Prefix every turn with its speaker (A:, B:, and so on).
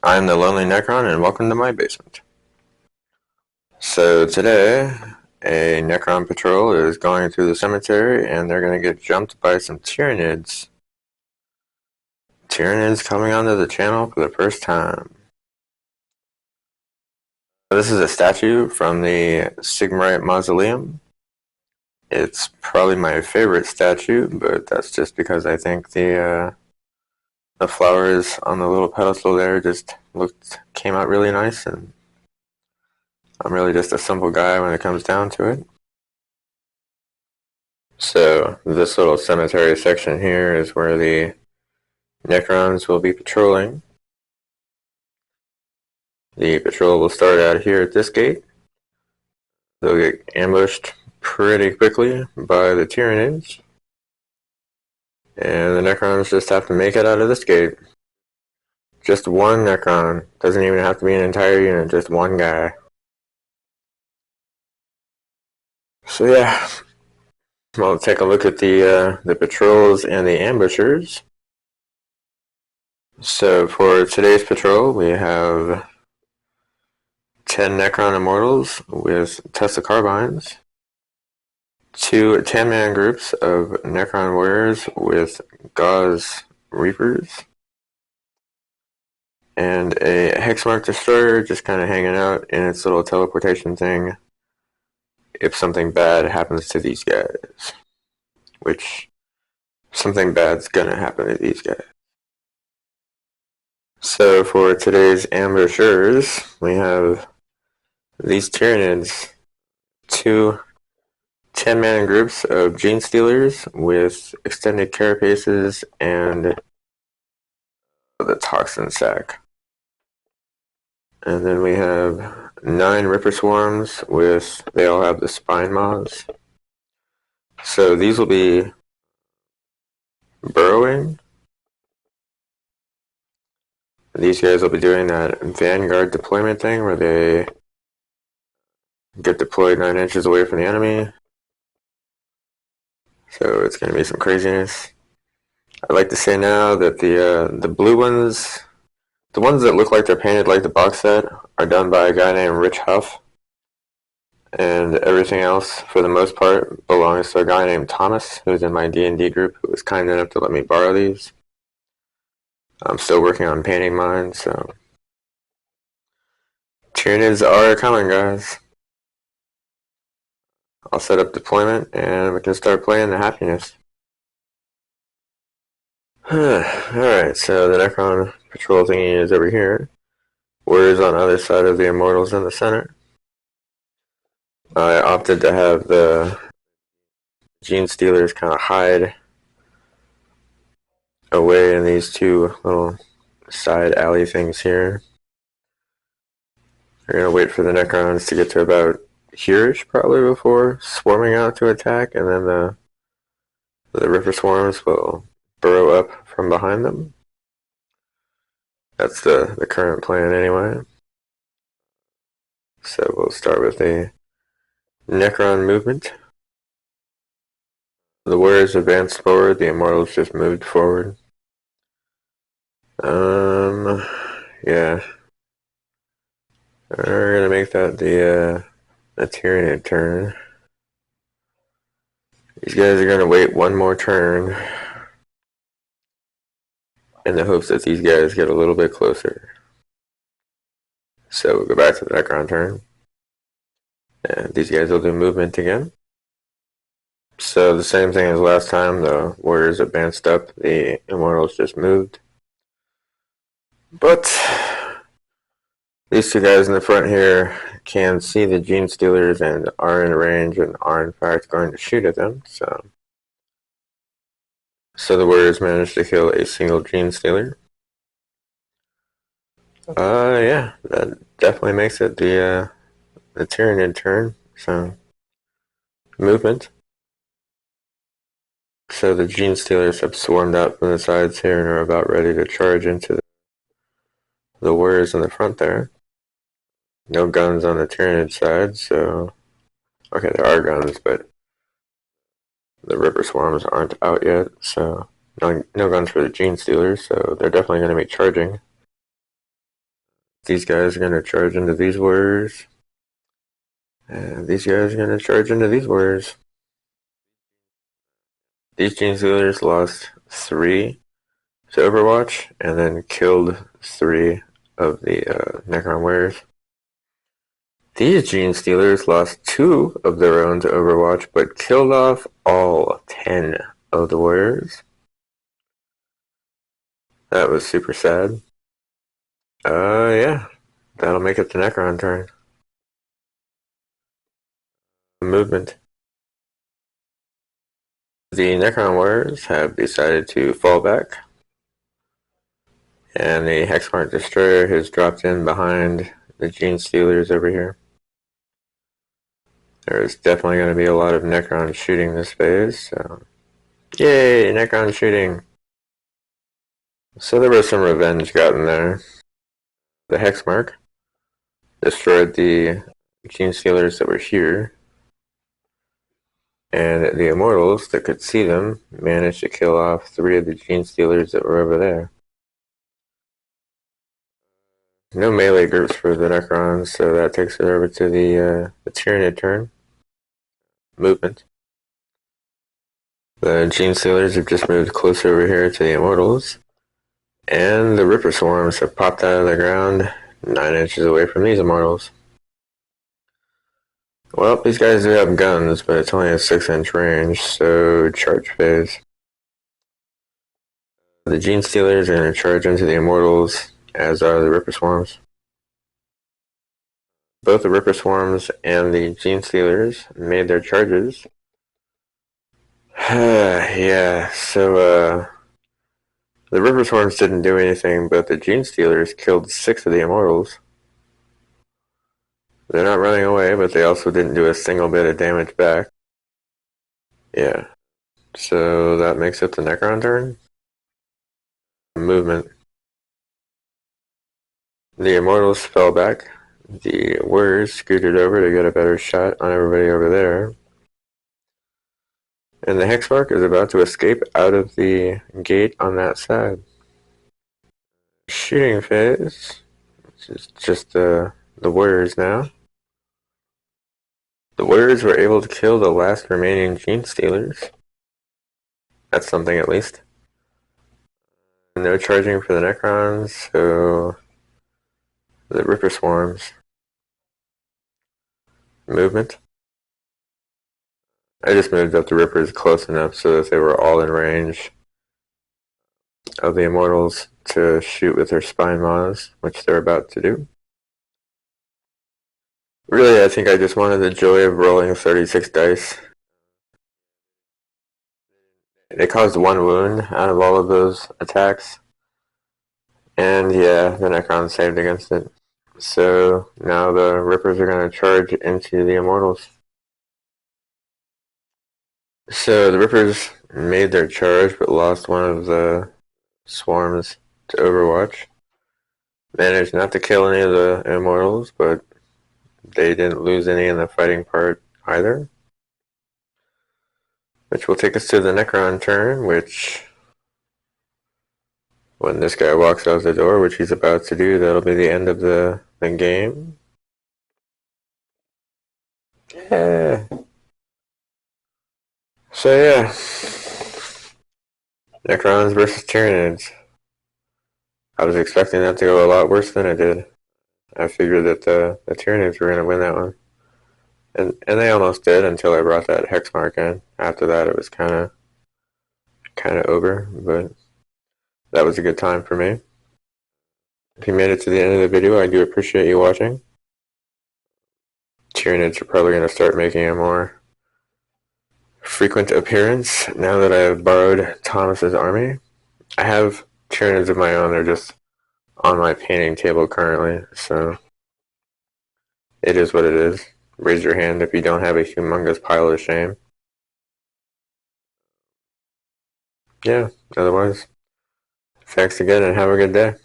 A: I'm the Lonely Necron, and welcome to my basement. So today, a Necron patrol is going through the cemetery, and they're going to get jumped by some tyranids. Tyranids coming onto the channel for the first time. This is a statue from the Sigmarite Mausoleum. It's probably my favorite statue, but that's just because I think the flowers on the little pedestal there just came out really nice, and I'm really just a simple guy when it comes down to it. So this little cemetery section here is where the Necrons will be patrolling. The patrol will start out here at this gate. They'll get ambushed pretty quickly by the tyranids. And the Necrons just have to make it out of this gate. Just one Necron. Doesn't even have to be an entire unit, just one guy. So yeah, we'll take a look at the patrols and the ambushers. So for today's patrol, we have 10 Necron Immortals with Tesla Carbines, 2 10-man groups of Necron Warriors with Gauze Reapers, and a Hexmark Destroyer just kind of hanging out in its little teleportation thing if something bad happens to these guys. Which, something bad's gonna happen to these guys. So for today's ambushers, we have these Tyranids, 2 10-man groups of genestealers with extended carapaces and the toxin sack. And then we have 9 Ripper Swarms they all have the spine moths. So these will be burrowing. These guys will be doing that Vanguard deployment thing where they get deployed 9 inches away from the enemy. So it's going to be some craziness. I'd like to say now that the blue ones, the ones that look like they're painted like the box set, are done by a guy named Rich Huff. And everything else, for the most part, belongs to a guy named Thomas, who's in my D&D group, who was kind enough to let me borrow these. I'm still working on painting mine, so Tyranids are coming, guys. I'll set up deployment, and we can start playing the happiness. Alright, so the Necron patrol thingy is over here. Warriors on the other side of the Immortals in the center. I opted to have the genestealers kind of hide away in these 2 little side alley things here. We're gonna wait for the Necrons to get to about here-ish probably before swarming out to attack, and then the Ripper Swarms will burrow up from behind them. That's the current plan anyway. So we'll start with the Necron movement. The Warriors advanced forward, the Immortals just moved forward. Yeah. We're gonna make that the Tyranid turn. These guys are gonna wait one more turn in the hopes that these guys get a little bit closer. So we'll go back to the Necron turn. And these guys will do movement again. So the same thing as last time, the Warriors advanced up, the Immortals just moved. But these 2 guys in the front here can see the genestealers and are in range and are in fact going to shoot at them. So the Warriors managed to kill a single genestealer. Yeah, that definitely makes it the Tyranid turn. So movement. So the genestealers have swarmed out from the sides here and are about ready to charge into the Warriors in the front there. No guns on the Tyranid side, so okay, there are guns, but the Ripper Swarms aren't out yet, so no guns for the genestealers, so they're definitely going to be charging. These guys are going to charge into these warriors. And these guys are going to charge into these warriors. These genestealers lost 3 to Overwatch and then killed 3 of the Necron warriors. These genestealers lost 2 of their own to Overwatch but killed off all 10 of the warriors. That was super sad. Yeah. That'll make it the Necron turn. Movement. The Necron warriors have decided to fall back. And the Hexmark Destroyer has dropped in behind the genestealers over here. There's definitely going to be a lot of Necron shooting this phase, so... Yay! Necron shooting! So there was some revenge gotten there. The Hexmark destroyed the genestealers that were here, and the Immortals that could see them managed to kill off 3 of the genestealers that were over there. No melee groups for the Necrons, so that takes it over to the Tyranid turn. Movement. The genestealers have just moved closer over here to the Immortals, and the Ripper Swarms have popped out of the ground 9 inches away from these Immortals. Well, these guys do have guns, but it's only a 6-inch range, so charge phase. The genestealers are going to charge into the Immortals, as are the Ripper Swarms. Both the Ripper Swarms and the genestealers made their charges. Yeah, so the Ripper Swarms didn't do anything, but the genestealers killed 6 of the Immortals. They're not running away, but they also didn't do a single bit of damage back. Yeah. So that makes it the Necron turn. Movement. The Immortals fell back. The Warriors scooted over to get a better shot on everybody over there. And the Hexmark is about to escape out of the gate on that side. Shooting phase. Which is just the Warriors now. The Warriors were able to kill the last remaining genestealers. That's something at least. No charging for the Necrons, so the Ripper Swarms. Movement. I just moved up the Rippers close enough so that they were all in range of the Immortals to shoot with their Spine Maws, which they're about to do. Really, I think I just wanted the joy of rolling 36 dice. They caused 1 wound out of all of those attacks. And yeah, the Necron saved against it. So now the Rippers are going to charge into the Immortals. So the Rippers made their charge but lost one of the swarms to Overwatch. Managed not to kill any of the Immortals, but they didn't lose any in the fighting part either. Which will take us to the Necron turn, which, when this guy walks out the door, which he's about to do, that'll be the end of the game. Yeah. So yeah. Necrons versus Tyranids. I was expecting that to go a lot worse than it did. I figured that the Tyranids were going to win that one. And they almost did until I brought that Hexmark in. After that, it was kind of over, but that was a good time for me. If you made it to the end of the video, I do appreciate you watching. Tyranids are probably going to start making a more frequent appearance now that I have borrowed Thomas's army. I have Tyranids of my own. They're just on my painting table currently, so it is what it is. Raise your hand if you don't have a humongous pile of shame. Yeah, otherwise, thanks again and have a good day.